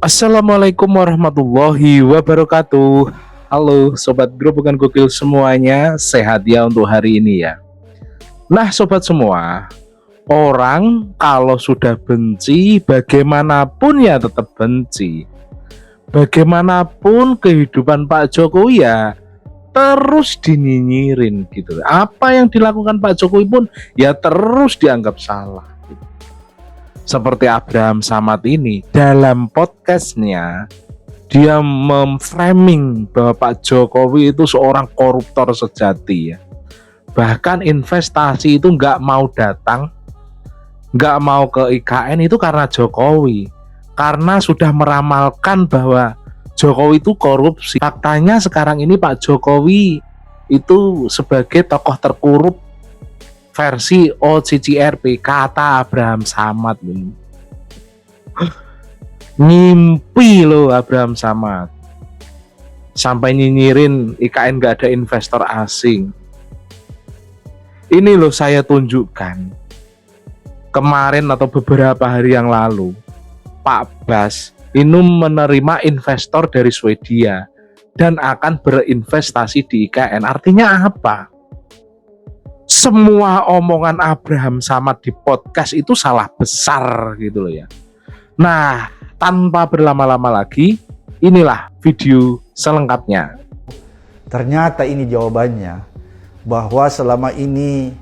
Assalamualaikum warahmatullahi wabarakatuh. Halo sobat grup bukan gokil semuanya, sehat ya untuk hari ini ya. Nah sobat semua, orang kalau sudah benci bagaimanapun ya tetap benci. Bagaimanapun kehidupan Pak Jokowi ya terus dinyinyirin gitu. Apa yang dilakukan Pak Jokowi pun ya terus dianggap salah. Seperti Abraham Samad ini dalam podcastnya dia memframing bahwa Pak Jokowi itu seorang koruptor sejati ya. Bahkan investasi itu nggak mau datang, nggak mau ke IKN itu karena Jokowi, karena sudah meramalkan bahwa Jokowi itu korupsi. Faktanya sekarang ini Pak Jokowi itu sebagai tokoh terkorup versi OCCRP, kata Abraham Samad ini. Ngimpi loh Abraham Samad sampai nyinyirin IKN gak ada investor asing. Ini loh saya tunjukkan kemarin atau beberapa hari yang lalu Pak Bas ini menerima investor dari Swedia dan akan berinvestasi di IKN. Artinya apa? Semua omongan Abraham Samad di podcast itu salah besar gitu loh ya. Nah, tanpa berlama-lama lagi, inilah video selengkapnya. Ternyata ini jawabannya, bahwa selama ini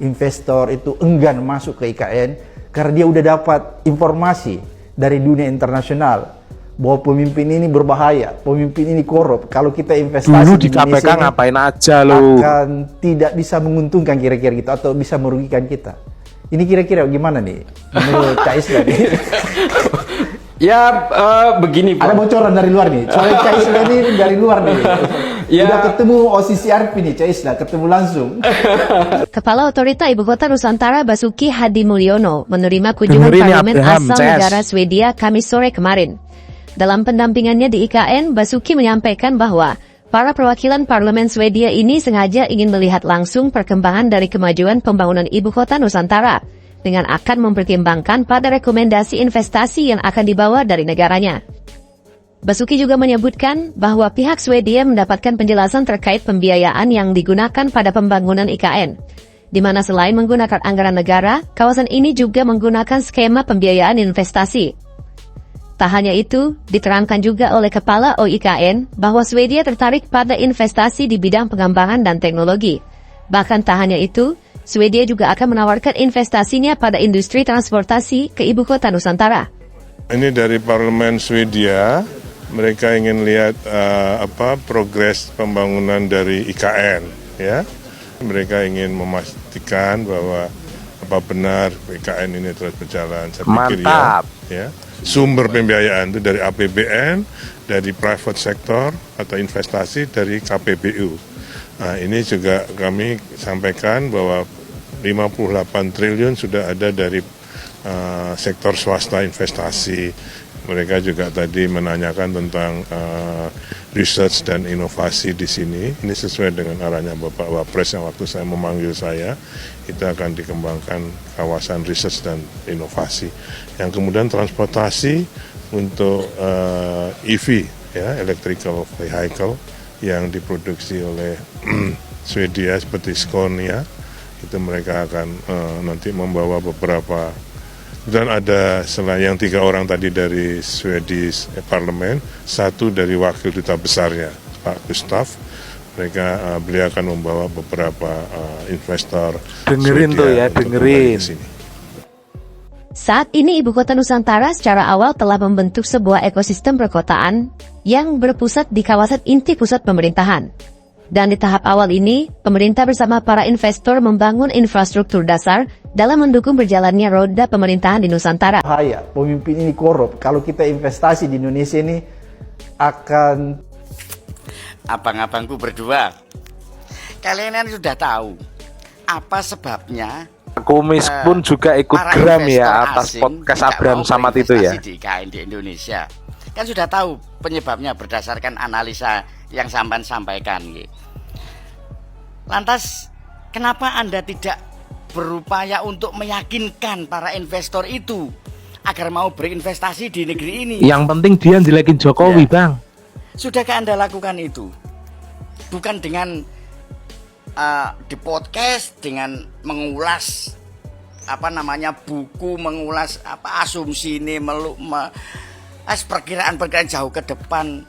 investor itu enggan masuk ke IKN karena dia udah dapat informasi dari dunia internasional bahwa pemimpin ini berbahaya, pemimpin ini korup. Kalau kita investasi dulu di KPK Indonesia ngapain aja lo? akan tidak bisa menguntungkan kira-kira kita atau bisa merugikan kita. Ini kira-kira gimana nih menurut Cak Isla nih? Ya begini Pak. Ada bocoran dari luar nih. Soalnya Cak Isla ini dari luar nih. Ya. Udah ketemu OCCRP nih Cak Isla, ketemu langsung. Kepala Otorita Ibu Kota Nusantara Basuki Hadi Mulyono menerima kunjungan Dengerin parlemen Abraham, asal CS. negara Swedia Kamis sore kemarin. Dalam pendampingannya di IKN, Basuki menyampaikan bahwa para perwakilan parlemen Swedia ini sengaja ingin melihat langsung perkembangan dari kemajuan pembangunan Ibu Kota Nusantara dengan akan mempertimbangkan pada rekomendasi investasi yang akan dibawa dari negaranya. Basuki juga menyebutkan bahwa pihak Swedia mendapatkan penjelasan terkait pembiayaan yang digunakan pada pembangunan IKN, di mana selain menggunakan anggaran negara, kawasan ini juga menggunakan skema pembiayaan investasi. Tak hanya itu, diterangkan juga oleh Kepala OIKN bahwa Swedia tertarik pada investasi di bidang pengembangan dan teknologi. Bahkan tak hanya itu, Swedia juga akan menawarkan investasinya pada industri transportasi ke Ibu Kota Nusantara. Ini dari Parlemen Swedia, mereka ingin lihat progres pembangunan dari IKN, ya. Mereka ingin memastikan bahwa apa benar IKN ini terus berjalan. Saya pikir Mantap. ya. Sumber pembiayaan itu dari APBN, dari private sector atau investasi dari KPBU. Nah, ini juga kami sampaikan bahwa 58 triliun sudah ada dari sektor swasta investasi. Mereka juga tadi menanyakan tentang research dan inovasi di sini. Ini sesuai dengan arahnya Bapak Wapres yang waktu saya memanggil saya, kita akan dikembangkan kawasan research dan inovasi. Yang kemudian transportasi untuk EV, ya, electrical vehicle yang diproduksi oleh Swedia seperti Scania, itu mereka akan nanti membawa beberapa. Dan ada selain yang 3 orang tadi dari Swedish Parlemen, 1 dari wakil duta besarnya, Pak Gustaf. Mereka beliau akan membawa beberapa investor. Dengerin Swedia tuh ya, untuk dengerin. kembali ke sini. Saat ini Ibu Kota Nusantara secara awal telah membentuk sebuah ekosistem perkotaan yang berpusat di kawasan inti pusat pemerintahan. Dan di tahap awal ini, pemerintah bersama para investor membangun infrastruktur dasar dalam mendukung berjalannya roda pemerintahan di Nusantara. Bahaya, pemimpin ini korup. Kalau kita investasi di Indonesia ini akan... Abang-abangku berdua, kalian kan sudah tahu apa sebabnya Kumis pun juga ikut para geram investor ya atas asing podcast tidak Abraham mau Samad itu ya. berinvestasi di IKN di Indonesia. Kan sudah tahu penyebabnya berdasarkan analisa yang sampean sampaikan. Lantas, kenapa Anda tidak berupaya untuk meyakinkan para investor itu agar mau berinvestasi di negeri ini. Yang penting dia jelekin Jokowi, Ya. Bang. Sudahkah Anda lakukan itu? Bukan dengan di podcast, dengan mengulas buku, mengulas asumsi ini, perkiraan-perkiraan jauh ke depan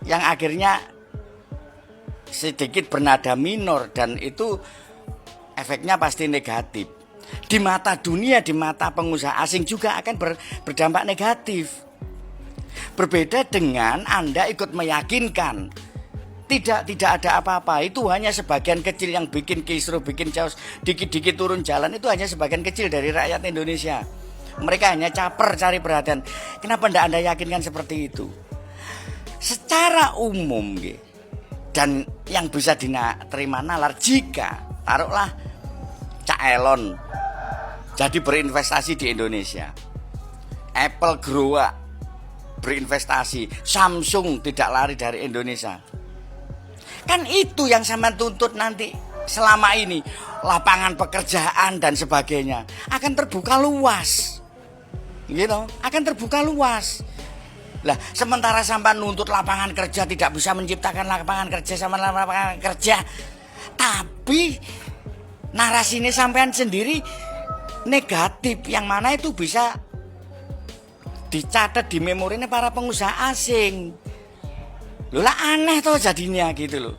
yang akhirnya sedikit bernada minor, dan itu efeknya pasti negatif. Di mata dunia, di mata pengusaha asing juga akan berdampak negatif. Berbeda dengan Anda ikut meyakinkan tidak ada apa-apa, itu hanya sebagian kecil yang bikin kisruh, bikin chaos, dikit-dikit turun jalan, itu hanya sebagian kecil dari rakyat Indonesia. Mereka hanya caper cari perhatian. Kenapa tidak Anda yakinkan seperti itu? Secara umum, dan yang bisa diterima nalar, jika taruhlah Cak Elon jadi berinvestasi di Indonesia, Apple Grow berinvestasi, Samsung tidak lari dari Indonesia. Kan itu yang sampean tuntut nanti selama ini, lapangan pekerjaan dan sebagainya akan terbuka luas. Gitu, akan terbuka luas. Lah, sementara sampean nuntut lapangan kerja, tidak bisa menciptakan lapangan kerja sama lapangan kerja. Tapi narasi ini sampean sendiri negatif, yang mana itu bisa dicatat di memorinya para pengusaha asing. Loh lah, aneh toh jadinya gitu loh.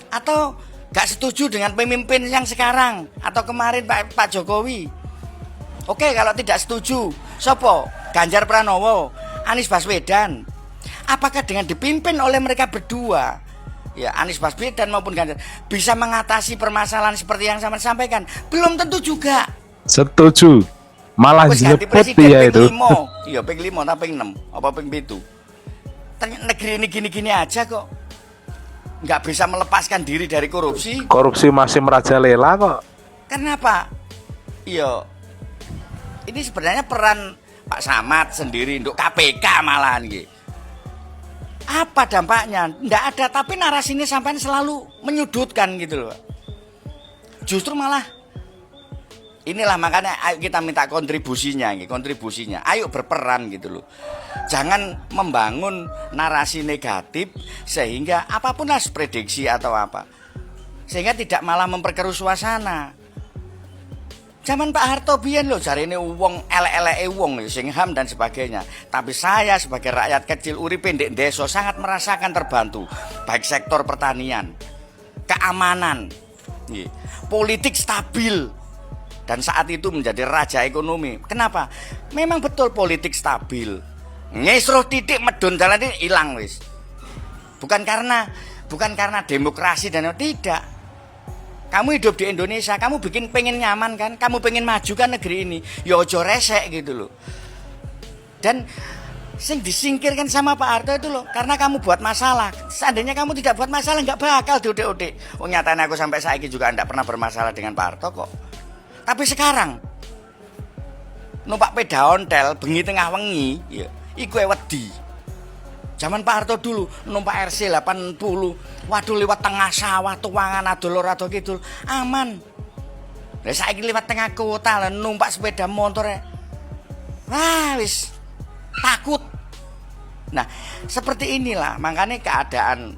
Atau gak setuju dengan pemimpin yang sekarang atau kemarin Pak Jokowi. Oke, kalau tidak setuju, sopo? Ganjar Pranowo, Anies Baswedan. Apakah dengan dipimpin oleh mereka berdua, ya Anies Baswedan maupun Ganjar, bisa mengatasi permasalahan seperti yang saya sampaikan? Belum tentu juga. Setuju. Malah Wes ganti jeput presiden dia itu. ping 5. Iya, ping 5 atau ping 6 apa ping 7. Ternyata negeri ini gini-gini aja kok. Nggak bisa melepaskan diri dari korupsi. Korupsi masih merajalela kok. Kenapa? Iya. Ini sebenarnya peran Pak Samad sendiri untuk KPK malahan gitu. Apa dampaknya? Nggak ada, tapi narasi ini sampai selalu menyudutkan gitu loh. Justru malah inilah makanya ayo kita minta kontribusinya, kontribusinya. Ayo berperan gitu loh. Jangan membangun narasi negatif sehingga apapun lah prediksi atau apa, sehingga tidak malah memperkeruh suasana. Zaman Pak Harto biyen lho jarine wong elek-eleke wong sing HAM dan sebagainya. Tapi saya sebagai rakyat kecil uripe ndek desa sangat merasakan terbantu, baik sektor pertanian, keamanan, politik stabil. Dan saat itu menjadi raja ekonomi. Kenapa? Memang betul politik stabil. Ngesroh titik medun dalan ini hilang wis. Bukan karena demokrasi dan tidak. Kamu hidup di Indonesia, kamu pengen nyaman kan? Kamu pengen maju kan negeri ini. Ya ojo resek gitu loh. Dan sing disingkirkan sama Pak Harto itu loh, karena kamu buat masalah. Seandainya kamu tidak buat masalah, nggak bakal diudik-udik. Oh, nyatanya aku sampai saiki juga nggak pernah bermasalah dengan Pak Harto kok. Tapi sekarang numpak peda ontel bengi tengah wengi, ya, iku wedi. Zaman Pak Harto dulu numpak RC 80, waduh lewat tengah sawah, tuangan adol ora kidul, aman. Lah saiki lewat tengah kota lah numpak sepeda motor. Wah, wis takut. Nah, seperti inilah makanya keadaan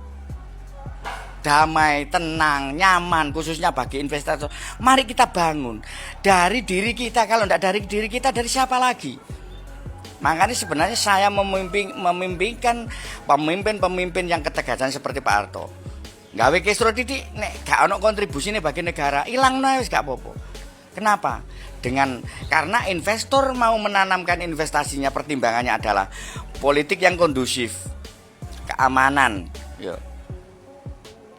damai, tenang, nyaman, khususnya bagi investor. Mari kita bangun dari diri kita. Kalau tidak dari diri kita, dari siapa lagi? Makanya sebenarnya saya memimpinkan pemimpin-pemimpin yang ketegasan seperti Pak Harto. Gawe kisruh titik, nek gak ono kontribusi nih bagi negara, hilang wis gak apa-apa. Kenapa? Karena investor mau menanamkan investasinya, pertimbangannya adalah politik yang kondusif, keamanan, yuk.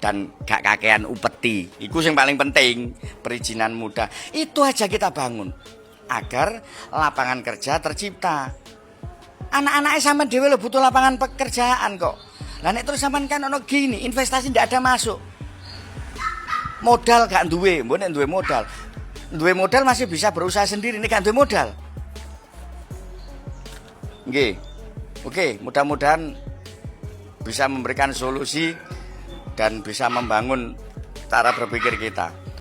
Dan gak kakean upeti. Itu yang paling penting, perizinan mudah. Itu aja kita bangun agar lapangan kerja tercipta. Anak-anak sampean dhewe lho butuh lapangan pekerjaan kok. Lah nek terus sampean kan ono gini, investasi ndak ada masuk. Modal gak duwe, mbok nek duwe modal. Duwe modal masih bisa berusaha sendiri, nek gak duwe modal. Nggih. Oke, mudah-mudahan bisa memberikan solusi dan bisa membangun cara berpikir kita.